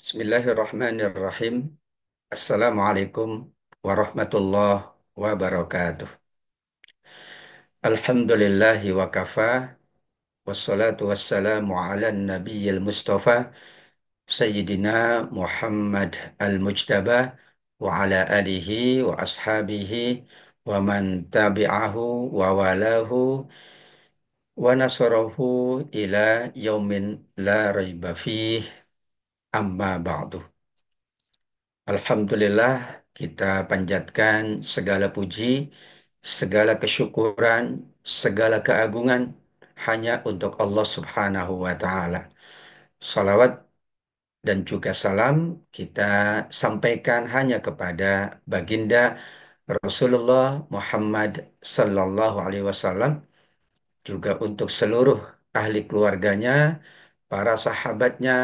Bismillahirrahmanirrahim. Assalamualaikum warahmatullahi wabarakatuh. Alhamdulillahi wa kafa. Wassalatu wassalamu ala nabiyyil mustafa. Sayyidina Muhammad al-Mujtaba. Wa ala alihi wa ashabihi. Wa man tabi'ahu wa walahu. Wa nasarahu ila yaumin la raiba fih. Amma ba'du. Alhamdulillah, kita panjatkan segala puji, segala kesyukuran, segala keagungan hanya untuk Allah Subhanahu wa Ta'ala. Salawat dan juga salam kita sampaikan hanya kepada baginda Rasulullah Muhammad Sallallahu Alaihi Wasallam, juga untuk seluruh ahli keluarganya, para sahabatnya,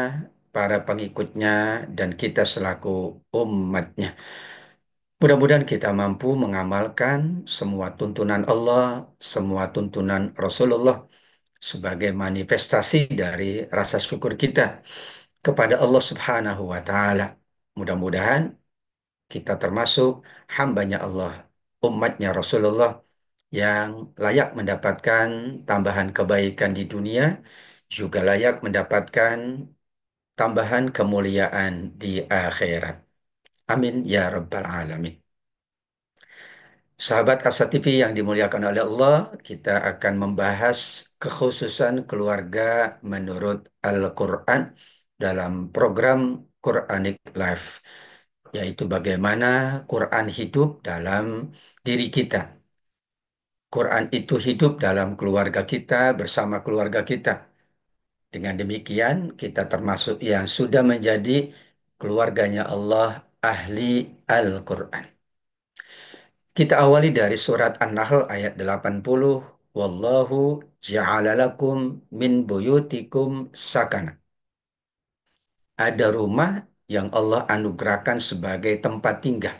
para pengikutnya, dan kita selaku umatnya. Mudah-mudahan kita mampu mengamalkan semua tuntunan Allah, semua tuntunan Rasulullah sebagai manifestasi dari rasa syukur kita kepada Allah Subhanahu wa Ta'ala. Mudah-mudahan kita termasuk hambanya Allah, umatnya Rasulullah yang layak mendapatkan tambahan kebaikan di dunia, juga layak mendapatkan tambahan kemuliaan di akhirat. Amin ya Rabbal Alamin. Sahabat Asa TV yang dimuliakan oleh Allah, kita akan membahas kekhususan keluarga menurut Al-Quran dalam program Quranic Life, yaitu bagaimana Quran hidup dalam diri kita. Quran itu hidup dalam keluarga kita, bersama keluarga kita. Dengan demikian, kita termasuk yang sudah menjadi keluarganya Allah, ahli Al-Quran. Kita awali dari surat An-Nahl ayat 80. Wallahu ja'ala lakum min buyutikum sakana. Ada rumah yang Allah anugerahkan sebagai tempat tinggal.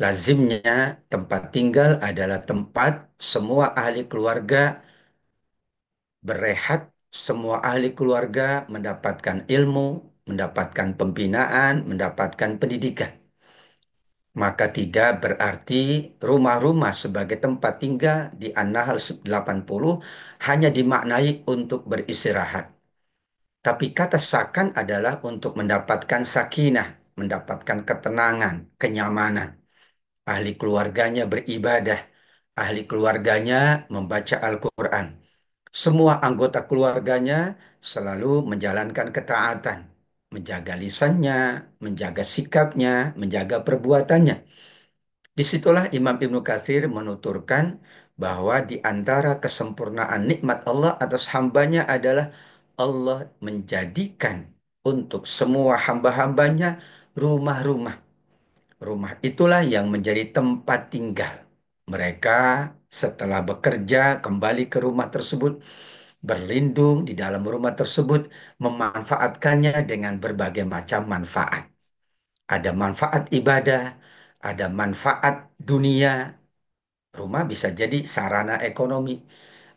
Lazimnya tempat tinggal adalah tempat semua ahli keluarga berehat, semua ahli keluarga mendapatkan ilmu, mendapatkan pembinaan, mendapatkan pendidikan. Maka tidak berarti rumah-rumah sebagai tempat tinggal di An-Nahl 80 hanya dimaknai untuk beristirahat. Tapi kata sakan adalah untuk mendapatkan sakinah, mendapatkan ketenangan, kenyamanan. Ahli keluarganya beribadah, ahli keluarganya membaca Al-Quran. Semua anggota keluarganya selalu menjalankan ketaatan, menjaga lisannya, menjaga sikapnya, menjaga perbuatannya. Disitulah Imam Ibnu Katsir menuturkan bahwa di antara kesempurnaan nikmat Allah atas hambanya adalah Allah menjadikan untuk semua hamba-hambanya rumah-rumah. Rumah itulah yang menjadi tempat tinggal. Mereka setelah bekerja kembali ke rumah tersebut, berlindung di dalam rumah tersebut, memanfaatkannya dengan berbagai macam manfaat. Ada manfaat ibadah, ada manfaat dunia. Rumah bisa jadi sarana ekonomi.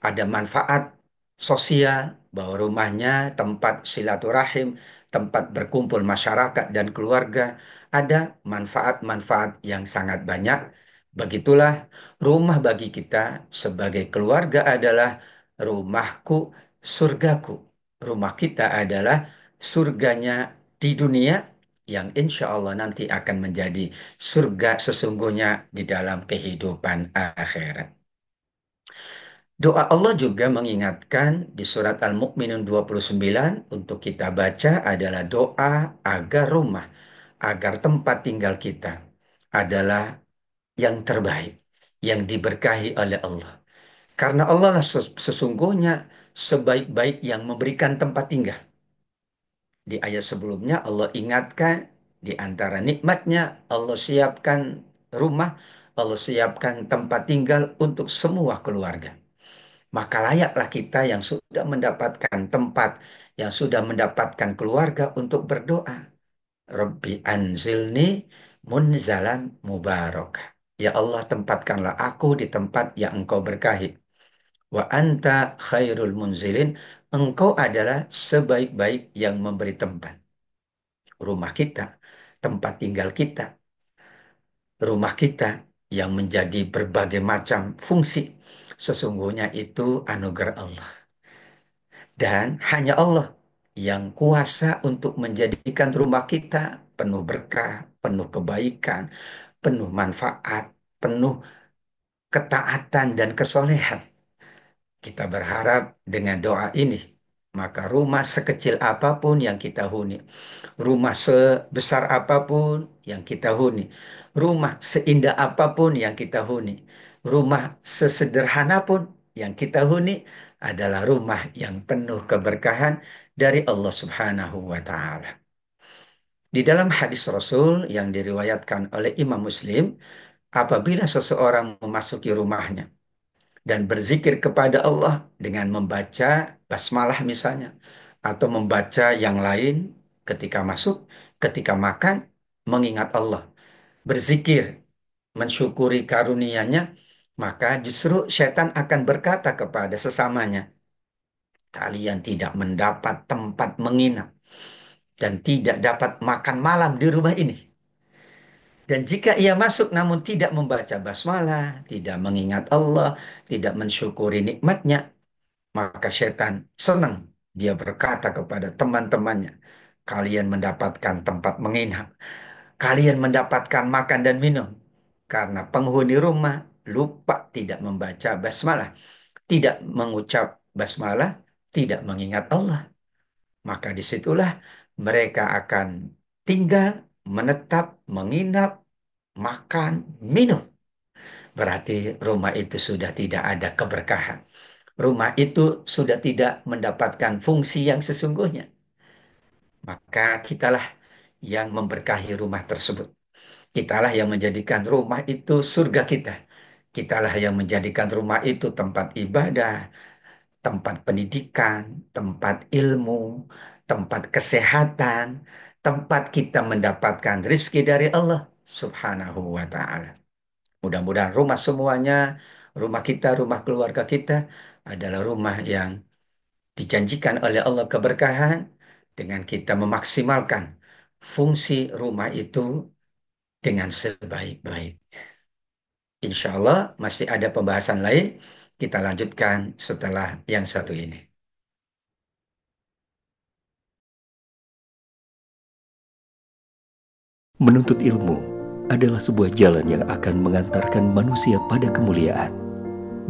Ada manfaat sosial, bahwa rumahnya tempat silaturahim, tempat berkumpul masyarakat dan keluarga. Ada manfaat-manfaat yang sangat banyak. Begitulah rumah bagi kita sebagai keluarga adalah rumahku, surgaku. Rumah kita adalah surganya di dunia yang insya Allah nanti akan menjadi surga sesungguhnya di dalam kehidupan akhirat. Doa Allah juga mengingatkan di surat Al-Mu'minun 29 untuk kita baca adalah doa agar rumah, agar tempat tinggal kita adalah yang terbaik, yang diberkahi oleh Allah. Karena Allah lah sesungguhnya sebaik-baik yang memberikan tempat tinggal. Di ayat sebelumnya Allah ingatkan di antara nikmatnya Allah siapkan rumah, Allah siapkan tempat tinggal untuk semua keluarga. Maka layaklah kita yang sudah mendapatkan tempat, yang sudah mendapatkan keluarga untuk berdoa. Rabbi anzilni munzalan mubarak. Ya Allah, tempatkanlah aku di tempat yang Engkau berkahi. Wa anta khairul munzilin. Engkau adalah sebaik-baik yang memberi tempat. rumah kita, tempat tinggal kita, rumah kita yang menjadi berbagai macam fungsi. Sesungguhnya itu anugerah Allah. Dan hanya Allah yang kuasa untuk menjadikan rumah kita penuh berkah, penuh kebaikan, penuh manfaat, penuh ketaatan dan kesolehan. Kita berharap dengan doa ini, maka rumah sekecil apapun yang kita huni, rumah sebesar apapun yang kita huni, rumah seindah apapun yang kita huni, rumah sesederhana pun yang kita huni adalah rumah yang penuh keberkahan dari Allah Subhanahu wa Ta'ala. Di dalam hadis Rasul yang diriwayatkan oleh Imam Muslim, apabila seseorang memasuki rumahnya dan berzikir kepada Allah dengan membaca basmalah misalnya, atau membaca yang lain ketika masuk, ketika makan, mengingat Allah, berzikir, mensyukuri karunia-Nya, maka justru setan akan berkata kepada sesamanya, kalian tidak mendapat tempat menginap dan tidak dapat makan malam di rumah ini. Dan jika ia masuk namun tidak membaca basmalah, tidak mengingat Allah, tidak mensyukuri nikmatnya, maka setan senang. Dia berkata kepada teman-temannya, kalian mendapatkan tempat menginap, kalian mendapatkan makan dan minum. Karena penghuni rumah lupa tidak membaca basmalah, tidak mengucap basmalah, tidak mengingat Allah. Maka disitulah mereka akan tinggal, menetap, menginap, makan, minum. Berarti rumah itu sudah tidak ada keberkahan. Rumah itu sudah tidak mendapatkan fungsi yang sesungguhnya. Maka kitalah yang memberkahi rumah tersebut. Kitalah yang menjadikan rumah itu surga kita. Kitalah yang menjadikan rumah itu tempat ibadah, tempat pendidikan, tempat ilmu, tempat kesehatan, tempat kita mendapatkan rizki dari Allah Subhanahu wa Ta'ala. Mudah-mudahan rumah semuanya, rumah kita, rumah keluarga kita adalah rumah yang dijanjikan oleh Allah keberkahan dengan kita memaksimalkan fungsi rumah itu dengan sebaik-baik. Insya Allah masih ada pembahasan lain. Kita lanjutkan setelah yang satu ini. Menuntut ilmu adalah sebuah jalan yang akan mengantarkan manusia pada kemuliaan.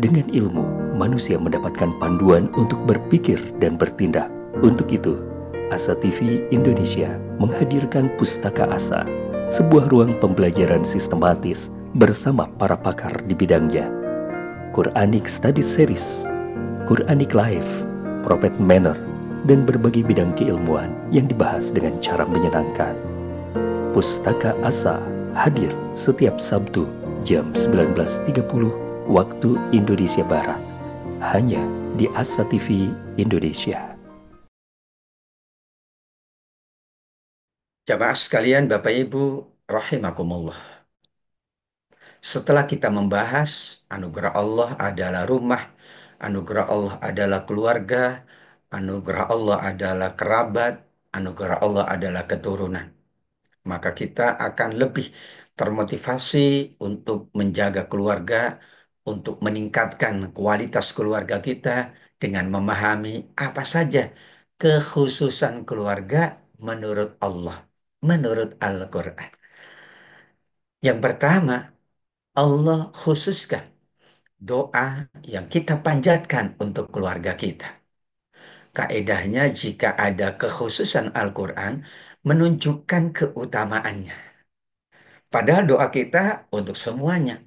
Dengan ilmu, manusia mendapatkan panduan untuk berpikir dan bertindak. Untuk itu, Asa TV Indonesia menghadirkan Pustaka Asa, sebuah ruang pembelajaran sistematis bersama para pakar di bidangnya. Quranic Study Series, Quranic Life, Prophet Manner, dan berbagai bidang keilmuan yang dibahas dengan cara menyenangkan. Pustaka Asa hadir setiap Sabtu jam 19.30 waktu Indonesia Barat, hanya di Asa TV Indonesia. Jamaah sekalian, Bapak Ibu, rahimakumullah. Setelah kita membahas anugerah Allah adalah rumah, anugerah Allah adalah keluarga, anugerah Allah adalah kerabat, anugerah Allah adalah keturunan, maka kita akan lebih termotivasi untuk menjaga keluarga, untuk meningkatkan kualitas keluarga kita dengan memahami apa saja kekhususan keluarga menurut Allah, menurut Al-Quran. Yang pertama, Allah khususkan doa yang kita panjatkan untuk keluarga kita. Kaedahnya jika ada kekhususan Al-Quran menunjukkan keutamaannya. Padahal doa kita untuk semuanya.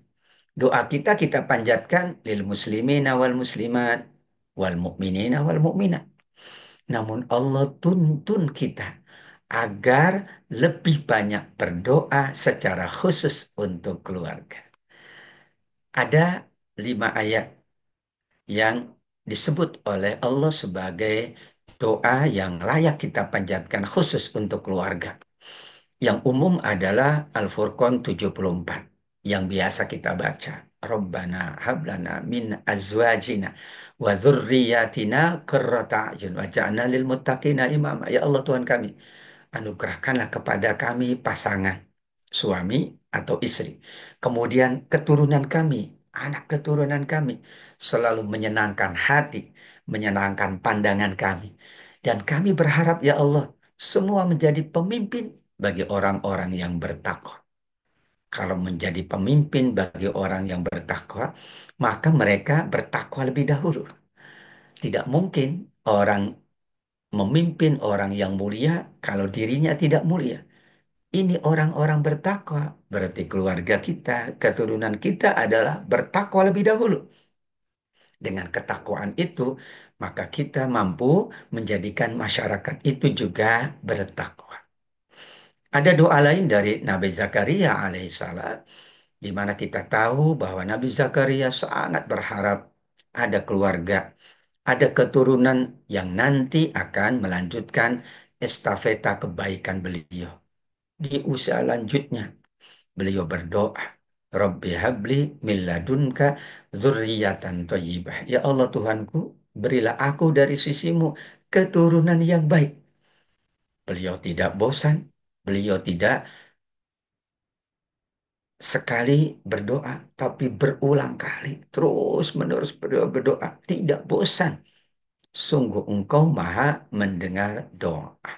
Doa kita panjatkan lil muslimina wal muslimat wal mu'minina wal mu'minat. Namun Allah tuntun kita agar lebih banyak berdoa secara khusus untuk keluarga. Ada 5 ayat yang disebut oleh Allah sebagai doa yang layak kita panjatkan khusus untuk keluarga. Yang umum adalah Al-Furqan 74 yang biasa kita baca. Rabbana hablana min azwajina wa dzurriyyatina qurrata a'yun waj'alna lil muttaqina imama. Ya Allah Tuhan kami, anugerahkanlah kepada kami pasangan, suami atau istri. Kemudian keturunan kami, anak keturunan kami, selalu menyenangkan hati, menyenangkan pandangan kami. Dan kami berharap, ya Allah, semua menjadi pemimpin bagi orang-orang yang bertakwa. Kalau menjadi pemimpin bagi orang yang bertakwa, maka mereka bertakwa lebih dahulu. Tidak mungkin orang memimpin orang yang mulia kalau dirinya tidak mulia. Ini orang-orang bertakwa, berarti keluarga kita, keturunan kita adalah bertakwa lebih dahulu. Dengan ketakwaan itu, maka kita mampu menjadikan masyarakat itu juga bertakwa. Ada doa lain dari Nabi Zakaria alaihissalam, di mana kita tahu bahwa Nabi Zakaria sangat berharap ada keluarga, ada keturunan yang nanti akan melanjutkan estafeta kebaikan beliau. Di usia lanjutnya, beliau berdoa, Rabbi habli min ladunka dzurriyyatan thayyibah. Ya Allah Tuhanku, berilah aku dari sisimu keturunan yang baik. Beliau tidak bosan, beliau tidak sekali berdoa, tapi berulang kali, terus menerus berdoa, tidak bosan. Sungguh engkau maha mendengar doa.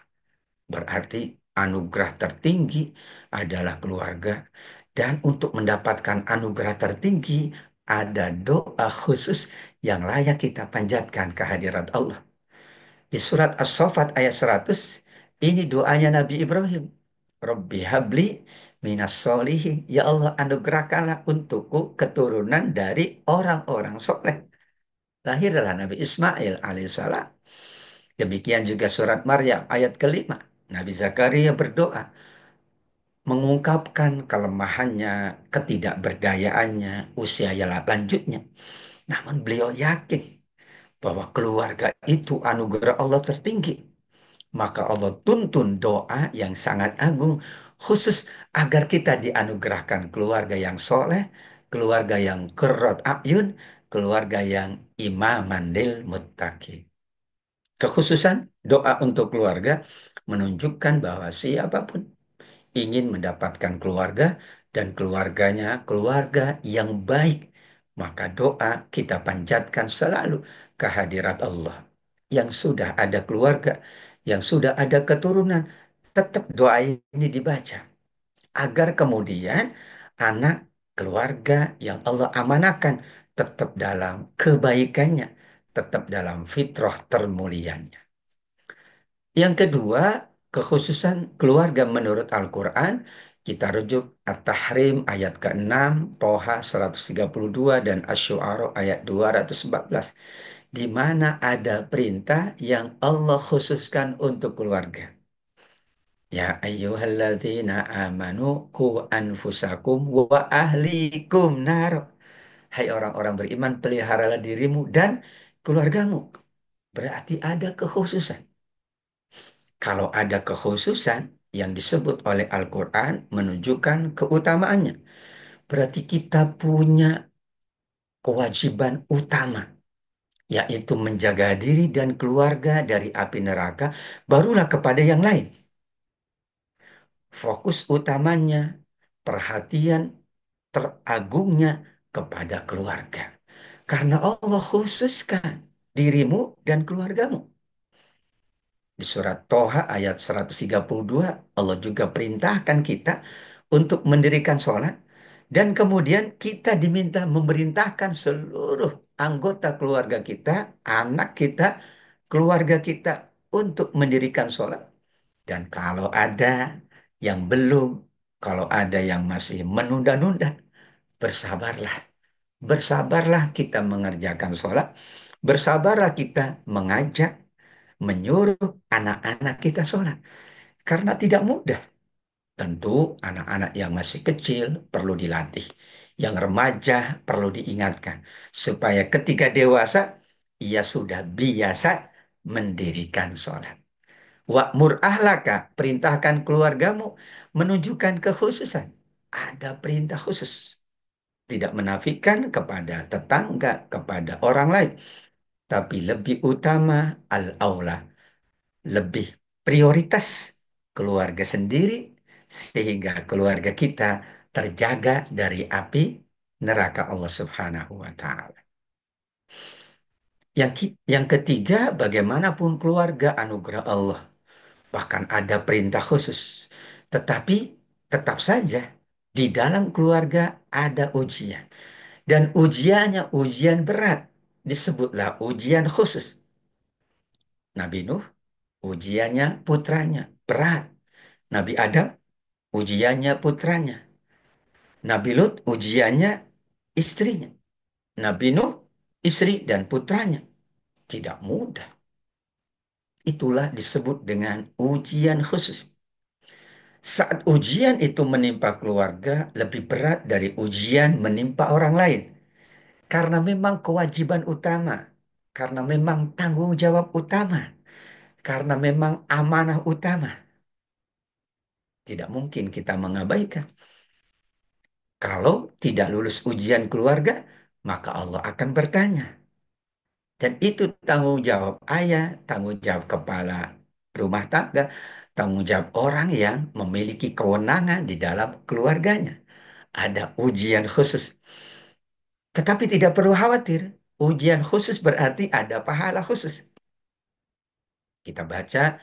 Berarti anugerah tertinggi adalah keluarga. Dan untuk mendapatkan anugerah tertinggi, ada doa khusus yang layak kita panjatkan kehadirat Allah. Di surat As-Saffat ayat 100, ini doanya Nabi Ibrahim. Rabbi habli minas solihin. Ya Allah, anugerahkanlah untukku keturunan dari orang-orang soleh. Lahirlah Nabi Ismail alaihissalam. Demikian juga surat Maryam ayat kelima. Nabi Zakaria berdoa, mengungkapkan kelemahannya, ketidakberdayaannya, usia yang lanjutnya. Namun beliau yakin bahwa keluarga itu anugerah Allah tertinggi. Maka Allah tuntun doa yang sangat agung khusus agar kita dianugerahkan keluarga yang soleh, keluarga yang qurrat ayun, keluarga yang imaman lil muttaqin. Kekhususan doa untuk keluarga menunjukkan bahwa siapapun ingin mendapatkan keluarga dan keluarganya keluarga yang baik, maka doa kita panjatkan selalu kehadirat Allah. Yang sudah ada keluarga, yang sudah ada keturunan, tetap doa ini dibaca agar kemudian anak keluarga yang Allah amanahkan tetap dalam kebaikannya, tetap dalam fitrah termulianya. Yang kedua, kekhususan keluarga menurut Al-Quran, kita rujuk At-Tahrim ayat ke-6, Toha 132, dan Asy-Syu'ara ayat 214. Di mana ada perintah yang Allah khususkan untuk keluarga. Ya ayyuhalladzina amanu ku anfusakum wa ahlikum nar. Hai orang-orang beriman, peliharalah dirimu dan keluargamu. Berarti ada kekhususan. Kalau ada kekhususan yang disebut oleh Al-Quran menunjukkan keutamaannya. Berarti kita punya kewajiban utama, yaitu menjaga diri dan keluarga dari api neraka, barulah kepada yang lain. Fokus utamanya, perhatian teragungnya kepada keluarga. Karena Allah khususkan dirimu dan keluargamu. Di surat Toha ayat 132, Allah juga perintahkan kita untuk mendirikan sholat. Dan kemudian kita diminta memerintahkan seluruh anggota keluarga kita, anak kita, keluarga kita untuk mendirikan sholat. Dan kalau ada yang belum, kalau ada yang masih menunda-nunda, bersabarlah. Bersabarlah kita mengerjakan sholat. Bersabarlah kita mengajak, menyuruh anak-anak kita sholat. Karena tidak mudah. Tentu anak-anak yang masih kecil perlu dilatih. Yang remaja perlu diingatkan. Supaya ketika dewasa, ia sudah biasa mendirikan sholat. Wa'mur ahlaka, perintahkan keluargamu, menunjukkan kekhususan. Ada perintah khusus. Tidak menafikan kepada tetangga, kepada orang lain. Tapi lebih utama al-aula, lebih prioritas keluarga sendiri, sehingga keluarga kita terjaga dari api neraka Allah Subhanahu wa Ta'ala. Yang ketiga, bagaimanapun keluarga anugerah Allah, bahkan ada perintah khusus, tetapi tetap saja di dalam keluarga ada ujian, dan ujiannya ujian berat, disebutlah ujian khusus. Nabi Nuh, ujiannya putranya berat. Nabi Adam, ujiannya putranya. Nabi Lut, ujiannya istrinya. Nabi Nuh, istri dan putranya. Tidak mudah. Itulah disebut dengan ujian khusus. Saat ujian itu menimpa keluarga, lebih berat dari ujian menimpa orang lain. Karena memang kewajiban utama. Karena memang tanggung jawab utama. Karena memang amanah utama. Tidak mungkin kita mengabaikan. Kalau tidak lulus ujian keluarga, maka Allah akan bertanya. Dan itu tanggung jawab ayah, tanggung jawab kepala rumah tangga, tanggung jawab orang yang memiliki kewenangan di dalam keluarganya. Ada ujian khusus. Tetapi tidak perlu khawatir. Ujian khusus berarti ada pahala khusus. Kita baca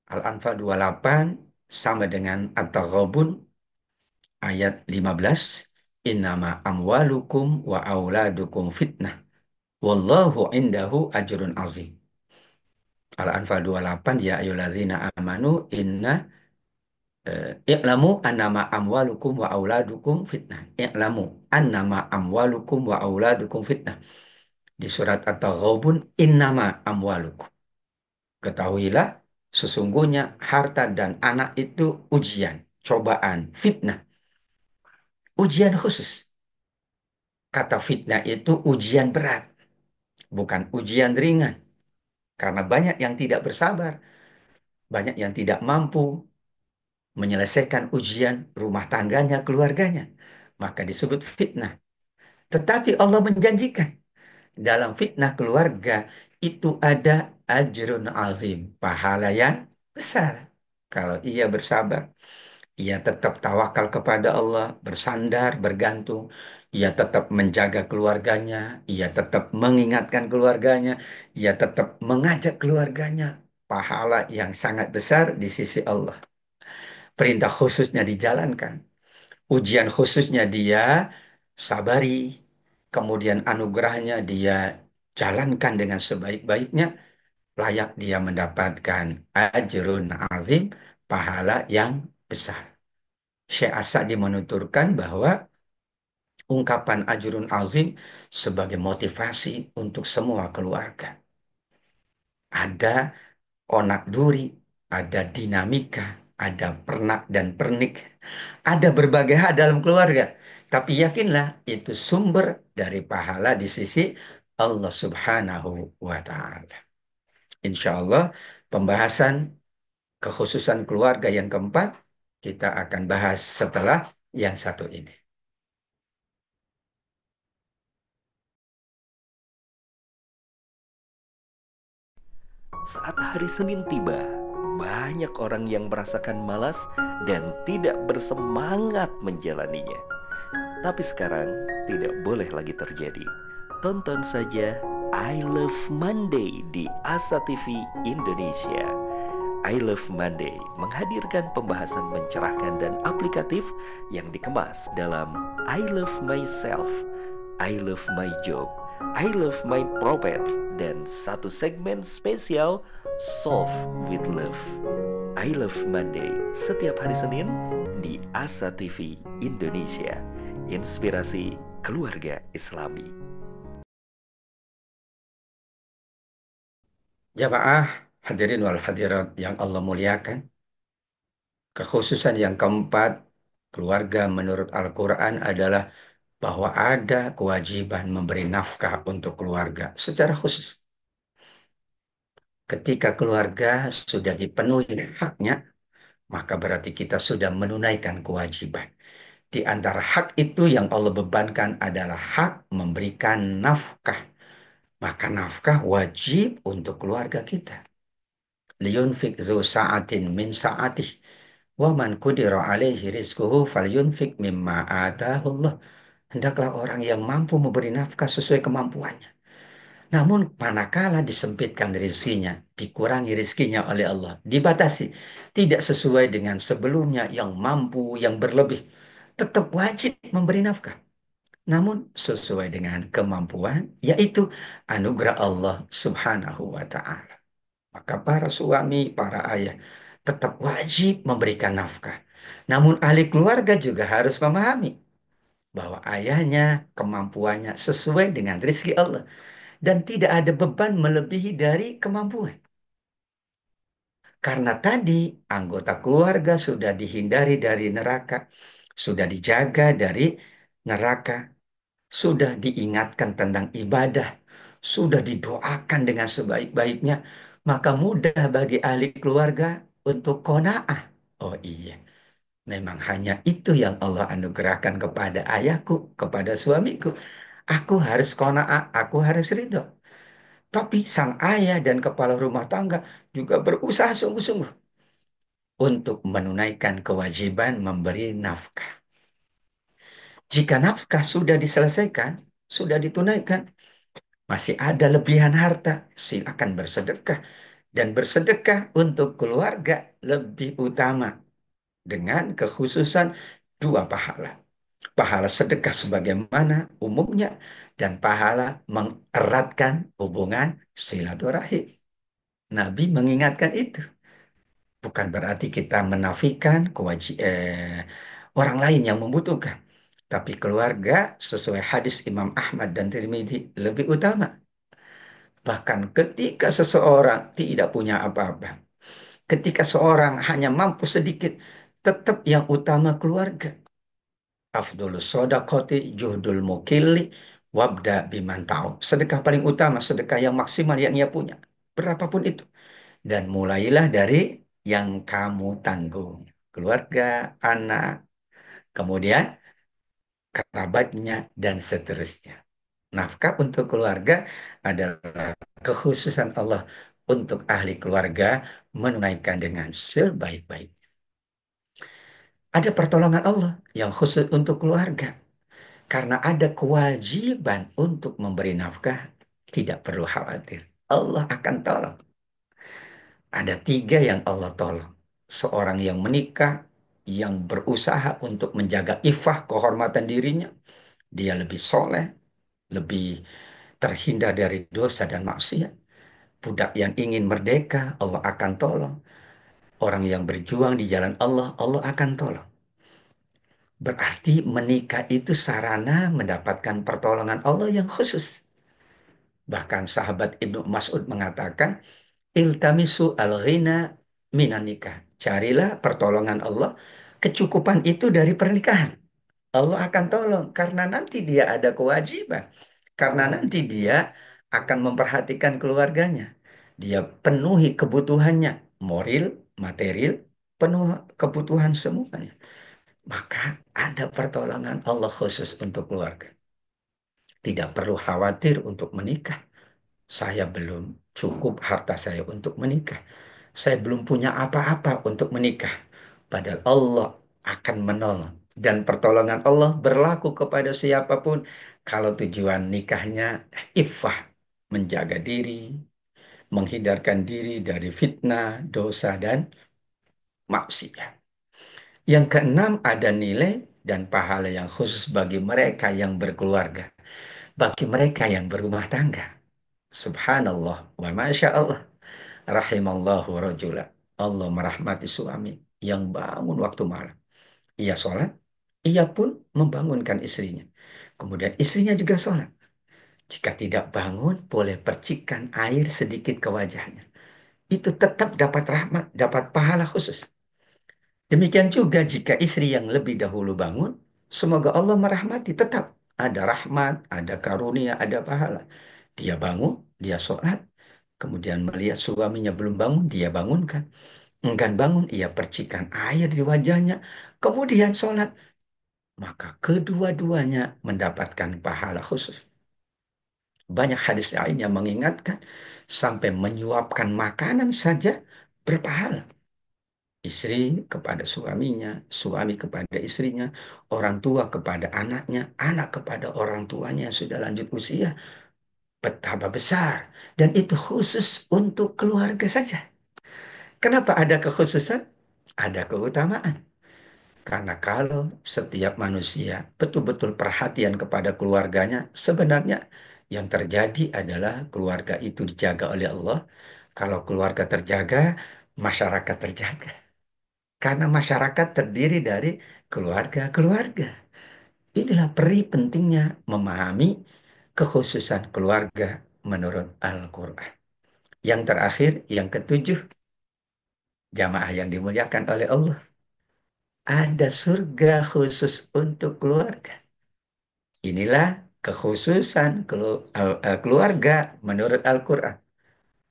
Al-Anfal 28 sama dengan At-Taghabun ayat 15. Innama amwalukum wa auladukum fitnah. Wallahu indahu ajrun azim. Al-Anfal 28, ya ayyuhalladzina amanu i'lamu annama amwalukum wa auladukum fitnah. I'lamu annama amwalukum wa auladukum fitnah. Di surat At-Taghabun, innama amwalukum. Ketahuilah, sesungguhnya harta dan anak itu ujian, cobaan, fitnah. Ujian khusus. Kata fitnah itu ujian berat, bukan ujian ringan. Karena banyak yang tidak bersabar, banyak yang tidak mampu menyelesaikan ujian rumah tangganya, keluarganya. Maka disebut fitnah. Tetapi Allah menjanjikan dalam fitnah keluarga itu ada ajrun azim, pahala yang besar. Kalau ia bersabar, ia tetap tawakal kepada Allah, bersandar, bergantung. Ia tetap menjaga keluarganya, ia tetap mengingatkan keluarganya, ia tetap mengajak keluarganya. Pahala yang sangat besar di sisi Allah. Perintah khususnya dijalankan. Ujian khususnya dia sabari. Kemudian anugerahnya dia jalankan dengan sebaik-baiknya. Layak dia mendapatkan ajrun azim, pahala yang besar. Syekh As-Sa'di menuturkan bahwa ungkapan ajrun azim sebagai motivasi untuk semua keluarga. Ada onak duri, ada dinamika, ada pernak dan pernik, ada berbagai hal dalam keluarga. Tapi yakinlah itu sumber dari pahala di sisi Allah Subhanahu wa Ta'ala. Insya Allah, pembahasan kekhususan keluarga yang keempat kita akan bahas setelah yang satu ini. Saat hari Senin tiba, banyak orang yang merasakan malas dan tidak bersemangat menjalaninya. Tapi sekarang tidak boleh lagi terjadi. Tonton saja I Love Monday di Asa TV Indonesia. I Love Monday menghadirkan pembahasan mencerahkan dan aplikatif yang dikemas dalam I Love Myself, I Love My Job, I Love My Prophet, dan satu segmen spesial Solve with Love. I Love Monday setiap hari Senin di Asa TV Indonesia. Inspirasi keluarga Islami. Jamaah hadirin wal hadirat yang Allah muliakan, kekhususan yang keempat keluarga menurut Al-Quran adalah bahwa ada kewajiban memberi nafkah untuk keluarga secara khusus. Ketika keluarga sudah dipenuhi haknya, maka berarti kita sudah menunaikan kewajiban. Di antara hak itu yang Allah bebankan adalah hak memberikan nafkah. Maka nafkah wajib untuk keluarga kita. liyunfik zu sa'atin min sa'atih wa man qudira alaihi rizquhu falyunfik mimma atahullah. Hendaklah orang yang mampu memberi nafkah sesuai kemampuannya. Namun manakala disempitkan rezekinya, dikurangi rezekinya oleh Allah, dibatasi, tidak sesuai dengan sebelumnya yang mampu, yang berlebih, tetap wajib memberi nafkah. Namun sesuai dengan kemampuan, yaitu anugerah Allah Subhanahu wa Ta'ala. Maka para suami, para ayah tetap wajib memberikan nafkah. Namun ahli keluarga juga harus memahami bahwa ayahnya kemampuannya sesuai dengan rezeki Allah dan tidak ada beban melebihi dari kemampuan. Karena tadi anggota keluarga sudah dihindari dari neraka, sudah dijaga dari neraka, sudah diingatkan tentang ibadah, sudah didoakan dengan sebaik-baiknya, maka mudah bagi ahli keluarga untuk qanaah. Oh iya, memang hanya itu yang Allah anugerahkan kepada ayahku, kepada suamiku. Aku harus qanaah, aku harus ridho. Tapi sang ayah dan kepala rumah tangga juga berusaha sungguh-sungguh untuk menunaikan kewajiban memberi nafkah. Jika nafkah sudah diselesaikan, sudah ditunaikan, masih ada lebihan harta, silakan bersedekah. Dan bersedekah untuk keluarga lebih utama dengan kekhususan dua pahala. Pahala sedekah sebagaimana umumnya dan pahala mengeratkan hubungan silaturahim. Nabi mengingatkan itu. Bukan berarti kita menafikan orang lain yang membutuhkan. Tapi keluarga sesuai hadis Imam Ahmad dan Tirmidzi lebih utama. Bahkan ketika seseorang tidak punya apa-apa, ketika seorang hanya mampu sedikit, tetap yang utama keluarga. Afdolus sodakoti juhdul mukilli wabda biman ta'u. Sedekah paling utama, sedekah yang maksimal yang ia punya. Berapapun itu. Dan mulailah dari yang kamu tanggung. Keluarga, anak, kemudian kerabatnya, dan seterusnya. Nafkah untuk keluarga adalah kekhususan Allah untuk ahli keluarga menunaikan dengan sebaik-baik. Ada pertolongan Allah yang khusus untuk keluarga. Karena ada kewajiban untuk memberi nafkah, tidak perlu khawatir. Allah akan tolong. Ada tiga yang Allah tolong. Seorang yang menikah, yang berusaha untuk menjaga ifah kehormatan dirinya. Dia lebih soleh, lebih terhindar dari dosa dan maksiat. Budak yang ingin merdeka, Allah akan tolong. Orang yang berjuang di jalan Allah, Allah akan tolong. Berarti menikah itu sarana mendapatkan pertolongan Allah yang khusus. Bahkan sahabat Ibnu Mas'ud mengatakan, iltamisu al-ghina minan nikah. Carilah pertolongan Allah, kecukupan itu dari pernikahan. Allah akan tolong karena nanti dia ada kewajiban. Karena nanti dia akan memperhatikan keluarganya. Dia penuhi kebutuhannya, moral, material, penuh kebutuhan semuanya. Maka ada pertolongan Allah khusus untuk keluarga. Tidak perlu khawatir untuk menikah. Saya belum cukup harta saya untuk menikah. Saya belum punya apa-apa untuk menikah. Padahal Allah akan menolong. Dan pertolongan Allah berlaku kepada siapapun kalau tujuan nikahnya iffah, menjaga diri, menghindarkan diri dari fitnah, dosa, dan maksiat. Yang keenam, ada nilai dan pahala yang khusus bagi mereka yang berkeluarga, bagi mereka yang berumah tangga. Subhanallah wa masya Allah. Rahimallahu rajula. Allah merahmati suami yang bangun waktu malam. Ia sholat, ia pun membangunkan istrinya. Kemudian istrinya juga sholat. Jika tidak bangun, boleh percikan air sedikit ke wajahnya. Itu tetap dapat rahmat, dapat pahala khusus. Demikian juga jika istri yang lebih dahulu bangun, semoga Allah merahmati. Tetap ada rahmat, ada karunia, ada pahala. Dia bangun, dia sholat, kemudian melihat suaminya belum bangun, dia bangunkan. Enggan bangun, ia percikan air di wajahnya, kemudian sholat. Maka kedua-duanya mendapatkan pahala khusus. Banyak hadis lain yang mengingatkan, sampai menyuapkan makanan saja berpahala. Istri kepada suaminya, suami kepada istrinya, orang tua kepada anaknya, anak kepada orang tuanya yang sudah lanjut usia. Betapa besar. Dan itu khusus untuk keluarga saja. Kenapa ada kekhususan? Ada keutamaan. Karena kalau setiap manusia betul-betul perhatian kepada keluarganya, sebenarnya yang terjadi adalah keluarga itu dijaga oleh Allah. Kalau keluarga terjaga, masyarakat terjaga. Karena masyarakat terdiri dari keluarga-keluarga. Inilah peri pentingnya memahami kekhususan keluarga menurut Al-Quran. Yang terakhir, yang ketujuh, jamaah yang dimuliakan oleh Allah. Ada surga khusus untuk keluarga. Inilah kekhususan keluarga menurut Al-Quran.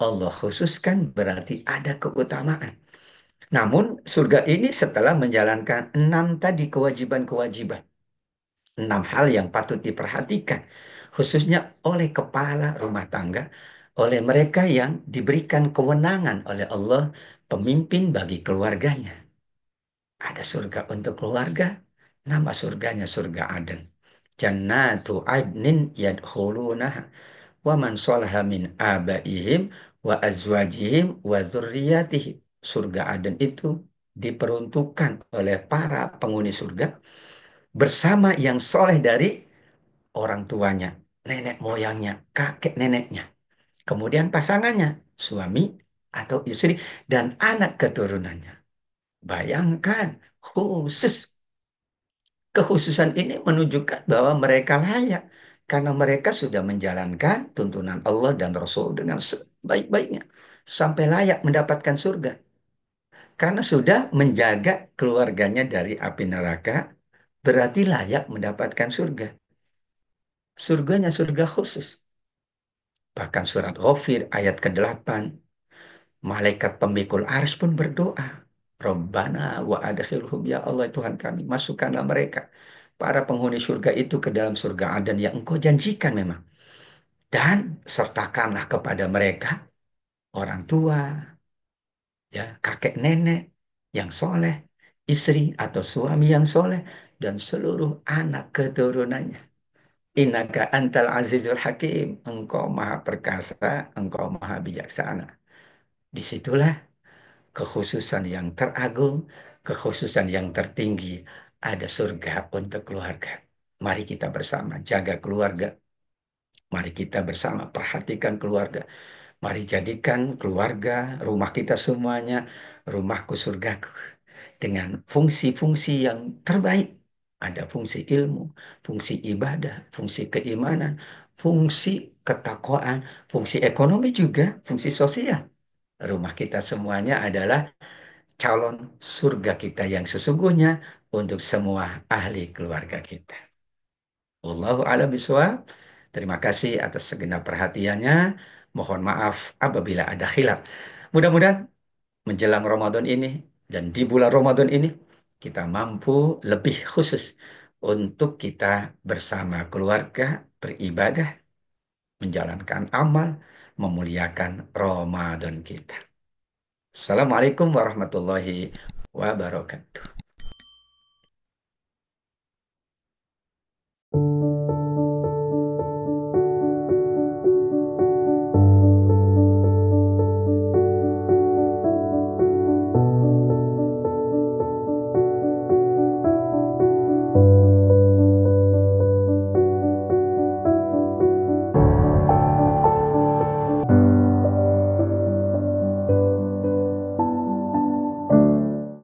Allah khususkan berarti ada keutamaan. Namun surga ini setelah menjalankan 6 tadi kewajiban-kewajiban. 6 hal yang patut diperhatikan. Khususnya oleh kepala rumah tangga. Oleh mereka yang diberikan kewenangan oleh Allah. Pemimpin bagi keluarganya. Ada surga untuk keluarga. Nama surganya surga Aden. Jannatu adnin yadkhulunaha wa man salaha min abaihim wa azwajihim wa dzurriyyatihim. Surga Aden itu diperuntukkan oleh para penghuni surga bersama yang soleh dari orang tuanya, nenek moyangnya, kakek neneknya. Kemudian pasangannya, suami atau istri, dan anak keturunannya. Bayangkan, khusus. Kekhususan ini menunjukkan bahwa mereka layak. Karena mereka sudah menjalankan tuntunan Allah dan Rasul dengan sebaik-baiknya. Sampai layak mendapatkan surga. Karena sudah menjaga keluarganya dari api neraka, berarti layak mendapatkan surga. Surganya surga khusus. Bahkan surat Ghafir ayat ke-8, malaikat pemikul arsy pun berdoa. Rabbana wa adkhilhum, ya Allah Tuhan kami, masukkanlah mereka, para penghuni surga itu ke dalam surga Aden yang engkau janjikan memang. Dan sertakanlah kepada mereka orang tua, ya kakek nenek yang soleh, istri atau suami yang soleh, dan seluruh anak keturunannya. Innaka antal azizul hakim. Engkau maha perkasa, engkau maha bijaksana. Disitulah kekhususan yang teragung, kekhususan yang tertinggi. Ada surga untuk keluarga. Mari kita bersama jaga keluarga. Mari kita bersama perhatikan keluarga. Mari jadikan keluarga, rumah kita semuanya, rumahku surgaku. Dengan fungsi-fungsi yang terbaik. Ada fungsi ilmu, fungsi ibadah, fungsi keimanan, fungsi ketakwaan, fungsi ekonomi juga, fungsi sosial. Rumah kita semuanya adalah calon surga kita yang sesungguhnya untuk semua ahli keluarga kita. Wallahu a'lam bishawab. Terima kasih atas segenap perhatiannya. Mohon maaf apabila ada khilaf. Mudah-mudahan menjelang Ramadan ini dan di bulan Ramadan ini kita mampu lebih khusus untuk kita bersama keluarga beribadah, menjalankan amal, memuliakan Ramadan kita. Assalamualaikum warahmatullahi wabarakatuh.